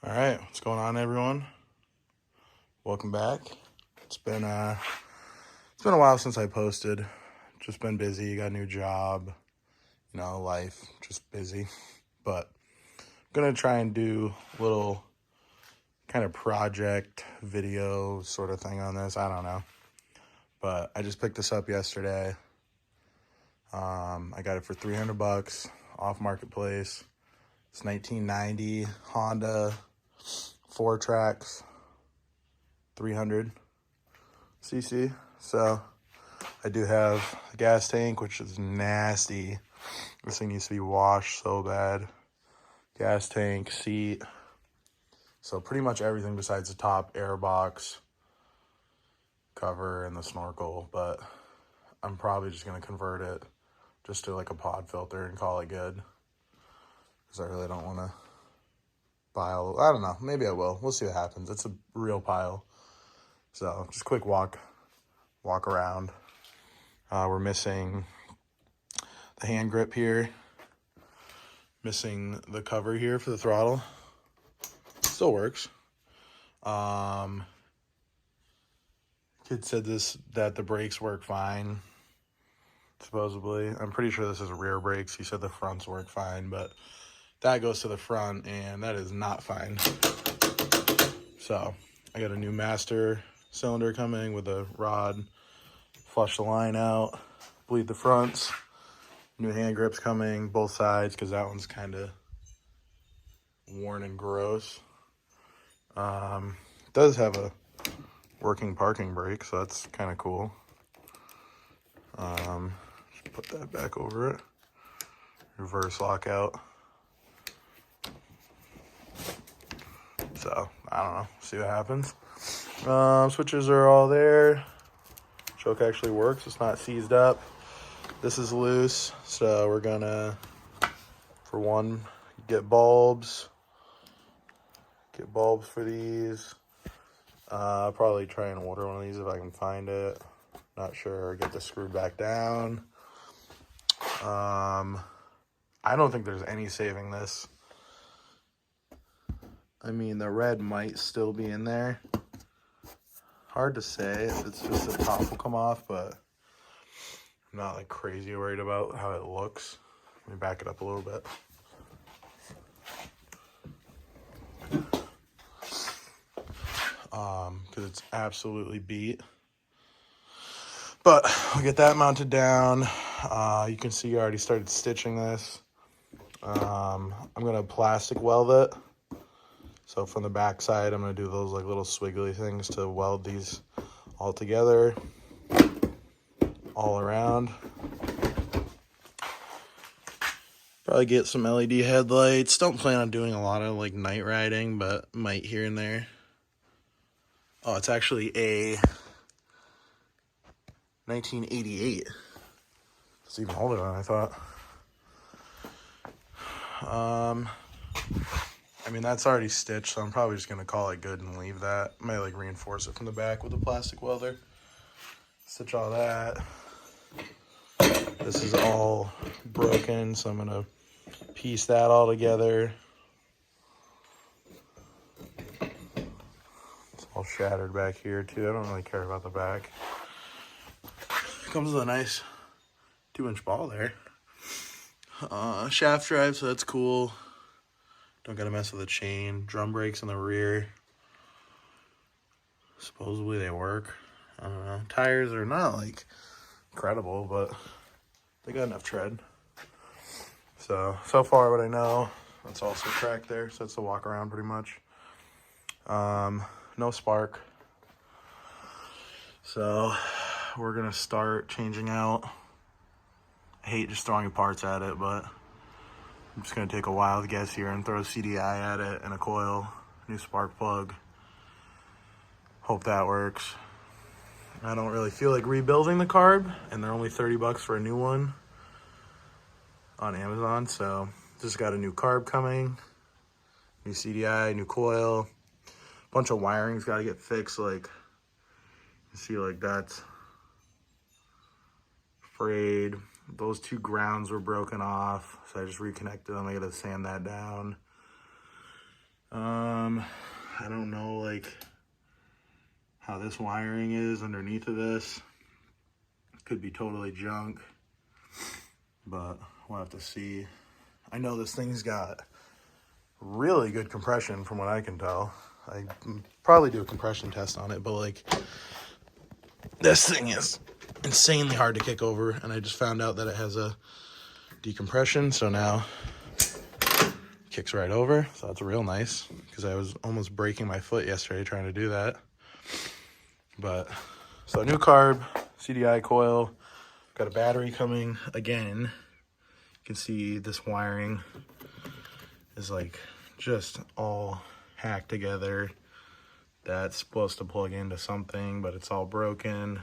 All right, what's going on, everyone? Welcome back. It's been a while since I posted. Just been busy. Got a new job. Life just busy. But I'm gonna try and do a little kind of project video sort of thing on this. I don't know, but I just picked this up yesterday. I got it for $300 off marketplace. It's 1990 Honda 4Trax 300 cc. So I do have a gas tank, which is nasty. This thing needs to be washed so bad. Gas tank, seat. So pretty much everything besides the top air box, cover, and the snorkel. But I'm probably just going to convert it just to like a pod filter and call it good. Because I really don't want to pile. I don't know. Maybe I will. We'll see what happens. It's a real pile. So just quick walk around. We're missing the hand grip here. Missing the cover here for the throttle. Still works. Kid said that the brakes work fine. Supposedly. I'm pretty sure this is rear brakes. He said the fronts work fine, but that goes to the front and that is not fine. So I got a new master cylinder coming with a rod. Flush the line out, bleed the fronts. New hand grips coming, both sides, because that one's kind of worn and gross. It does have a working parking brake, so that's kind of cool. Just put that back over it. Reverse lockout. So, I don't know. See what happens. Switches are all there. Choke actually works. It's not seized up. This is loose. So, we're going to, for one, get bulbs. Get bulbs for these. I'll probably try and order one of these if I can find it. Not sure. Get this screwed back down. I don't think there's any saving this. I mean, the red might still be in there. Hard to say if it's just the top will come off, but I'm not like crazy worried about how it looks. Let me back it up a little bit. Because it's absolutely beat. But I'll get that mounted down. You can see I already started stitching this. I'm gonna plastic weld it. So from the back side, I'm gonna do those like little swiggly things to weld these all together, all around. Probably get some LED headlights. Don't plan on doing a lot of like night riding, but might here and there. Oh, it's actually a 1988. It's even older than I thought. I mean, that's already stitched, so I'm probably just gonna call it good and leave that. Might like reinforce it from the back with a plastic welder. Stitch all that. This is all broken, so I'm gonna piece that all together. It's all shattered back here too. I don't really care about the back. Comes with a nice 2-inch ball there. Shaft drive, so that's cool. Don't gotta mess with the chain. Drum brakes in the rear. Supposedly they work. I don't know. Tires are not like incredible, but they got enough tread. So far what I know, that's also track there. So it's a walk around pretty much. No spark. So we're gonna start changing out. I hate just throwing parts at it, but I'm just gonna take a wild guess here and throw a CDI at it and a coil, new spark plug. Hope that works. I don't really feel like rebuilding the carb, and they're only $30 for a new one on Amazon. So just got a new carb coming, new CDI, new coil, bunch of wiring's got to get fixed. Like you see, like that's frayed. Those two grounds were broken off, so I just reconnected them. I gotta sand that down. I don't know like how this wiring is underneath of this. Could be totally junk, but we'll have to see. I know this thing's got really good compression from what I can tell. I probably do a compression test on it, but like this thing is insanely hard to kick over, and I just found out that it has a decompression, so now it kicks right over, so that's real nice, because I was almost breaking my foot yesterday trying to do that. But so new carb, CDI coil, got a battery coming again. You can see this wiring is like just all hacked together. That's supposed to plug into something, but it's all broken.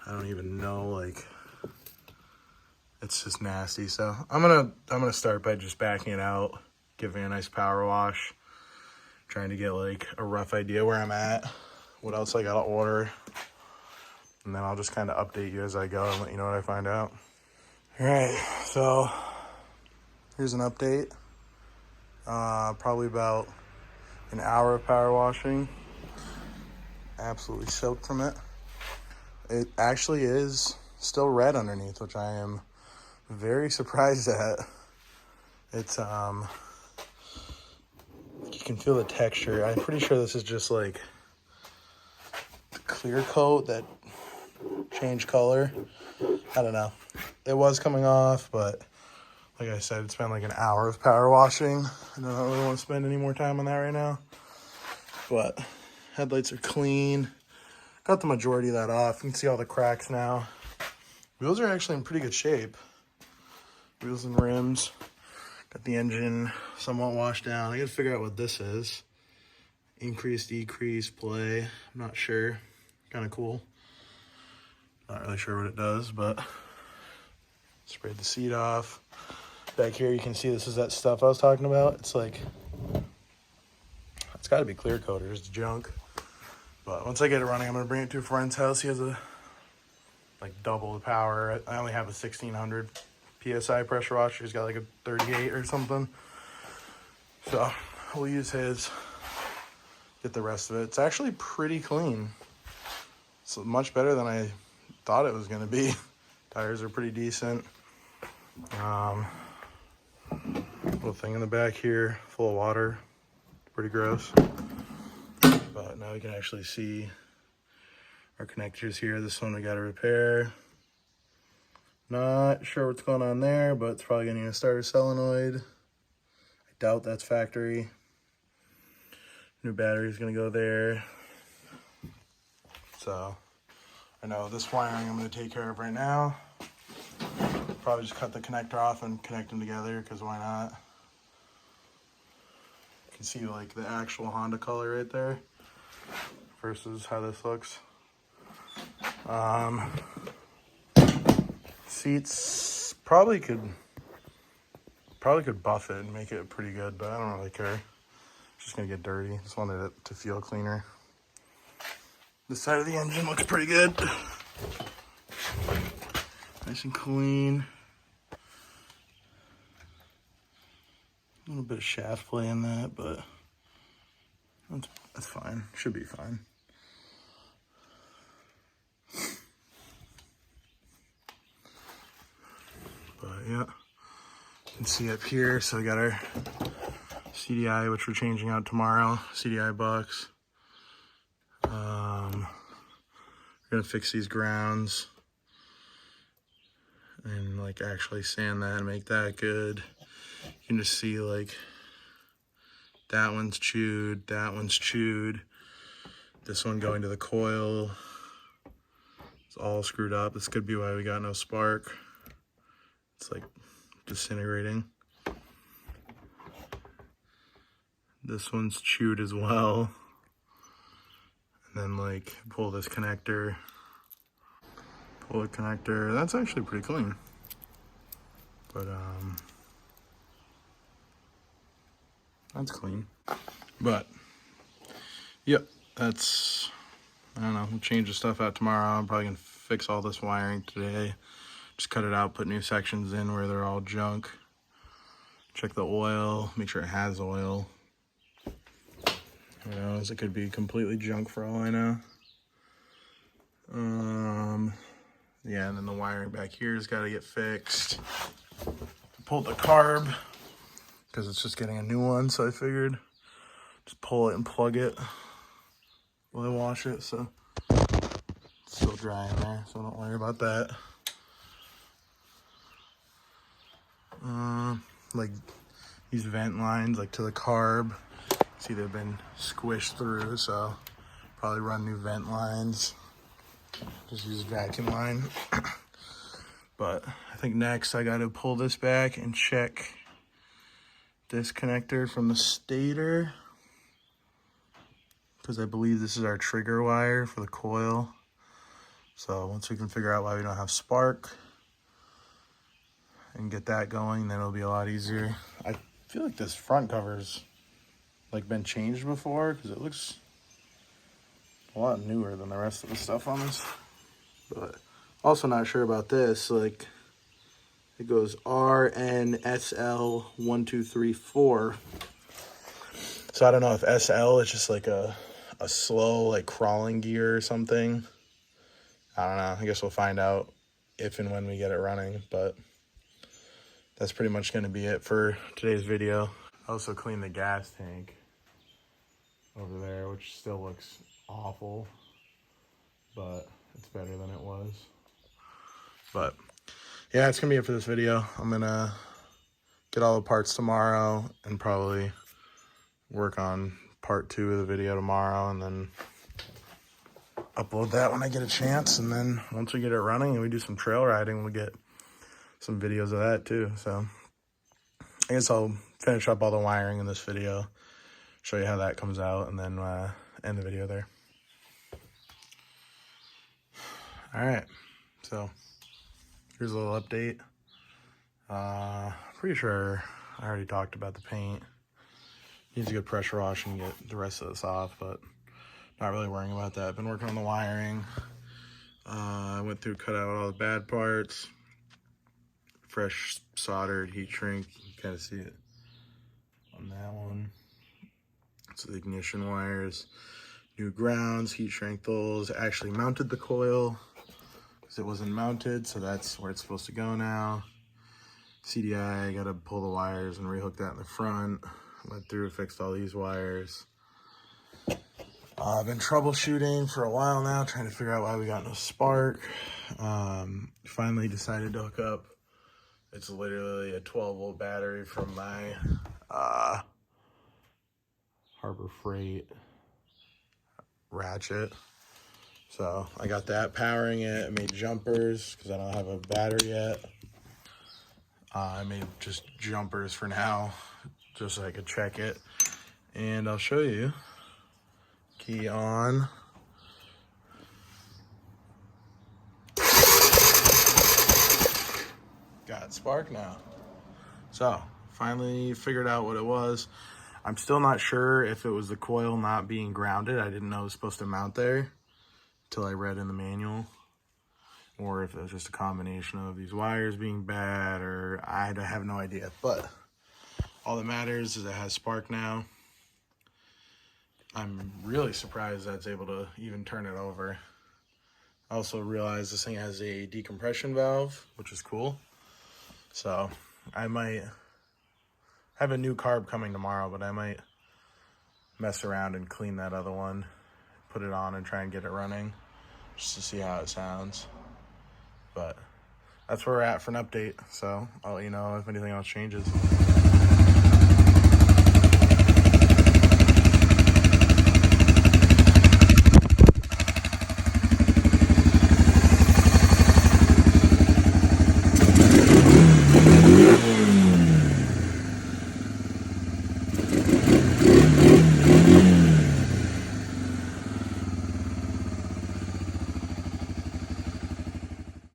I don't even know, like, it's just nasty. So I'm gonna start by just backing it out, giving it a nice power wash, trying to get like a rough idea where I'm at, what else I gotta order, and then I'll just kind of update you as I go and let you know what I find out. All right, so here's an update. Probably about an hour of power washing. Absolutely soaked from it. It actually is still red underneath, which I am very surprised at. It's you can feel the texture. I'm pretty sure this is just like the clear coat that changed color. I don't know. It was coming off, but like I said, it's been like an hour of power washing. I don't really want to spend any more time on that right now. But headlights are clean. Got the majority of that off. You can see all the cracks now. Wheels are actually in pretty good shape. Wheels and rims. Got the engine somewhat washed down. I gotta figure out what this is. Increase, decrease, play. I'm not sure. Kind of cool. Not really sure what it does, but sprayed the seat off. Back here you can see this is that stuff I was talking about. It's like, it's gotta be clear coated. It's junk. But once I get it running, I'm gonna bring it to a friend's house. He has a like double the power. I only have a 1600 PSI pressure washer. He's got like a 38 or something. So we'll use his, get the rest of it. It's actually pretty clean. It's much better than I thought it was gonna be. Tires are pretty decent. Little thing in the back here, full of water. Pretty gross. But now we can actually see our connectors here. This one we got to repair. Not sure what's going on there, but it's probably going to need a starter solenoid. I doubt that's factory. New battery is going to go there. So I know this wiring I'm going to take care of right now. Probably just cut the connector off and connect them together, because why not? You can see like the actual Honda color right there versus how this looks. Seats probably could buff it and make it pretty good, but I don't really care. It's just gonna get dirty. Just wanted it to feel cleaner. This side of the engine looks pretty good. Nice and clean. A little bit of shaft play in that, but that's fine. Should be fine. But yeah, you can see up here. So we got our CDI, which we're changing out tomorrow. CDI box. We're gonna fix these grounds and like actually sand that and make that good. You can just see like that one's chewed, that one's chewed. This one going to the coil, it's all screwed up. This could be why we got no spark. It's like disintegrating. This one's chewed as well. And then like pull this connector, pull the connector. That's actually pretty clean. But that's clean. But yep, that's, I don't know, we'll change the stuff out tomorrow. I'm probably gonna fix all this wiring today. Just cut it out, put new sections in where they're all junk. Check the oil, make sure it has oil. Who knows? It could be completely junk for all I know. Yeah, and then the wiring back here has got to get fixed. Pulled the carb because it's just getting a new one, so I figured just pull it and plug it while I wash it. So it's still dry in there, so don't worry about that. Like these vent lines, like to the carb, see they've been squished through, so probably run new vent lines. Just use a vacuum line. But I think next I got to pull this back and check this connector from the stator, because I believe this is our trigger wire for the coil. So once we can figure out why we don't have spark and get that going, then it'll be a lot easier. I feel like this front cover's like been changed before, because it looks a lot newer than the rest of the stuff on this. But also not sure about this. Like it goes RNSL1234. So I don't know if SL is just like a slow like crawling gear or something. I don't know. I guess we'll find out if and when we get it running, but that's pretty much going to be it for today's video. I also cleaned the gas tank over there, which still looks awful, but it's better than it was. But yeah, it's going to be it for this video. I'm going to get all the parts tomorrow and probably work on part 2 of the video tomorrow, and then upload that when I get a chance. And then once we get it running and we do some trail riding, we'll get some videos of that too. So I guess I'll finish up all the wiring in this video, show you how that comes out, and then end the video there. All right, so here's a little update. Pretty sure I already talked about the paint. Needs a good pressure wash and get the rest of this off, but not really worrying about that. Been working on the wiring. I went through, cut out all the bad parts. Fresh soldered heat shrink. You kind of see it on that one. So the ignition wires, new grounds, heat shrink those. Actually mounted the coil because it wasn't mounted, so that's where it's supposed to go now. CDI, I gotta pull the wires and rehook that in the front. Went through, fixed all these wires. I've been troubleshooting for a while now, trying to figure out why we got no spark. Finally decided to hook up. It's literally a 12-volt battery from my Harbor Freight ratchet. So I got that powering it. I made jumpers because I don't have a battery yet. I made just jumpers for now, just so I could check it. And I'll show you. Key on. Got spark now. So finally figured out what it was. I'm still not sure if it was the coil not being grounded. I didn't know it was supposed to mount there until I read in the manual, or if it was just a combination of these wires being bad, or I have no idea. But all that matters is it has spark now. I'm really surprised that's able to even turn it over. I also realized this thing has a decompression valve, which is cool. So I might have a new carb coming tomorrow, but I might mess around and clean that other one, put it on and try and get it running just to see how it sounds. But that's where we're at for an update. So I'll let you know if anything else changes.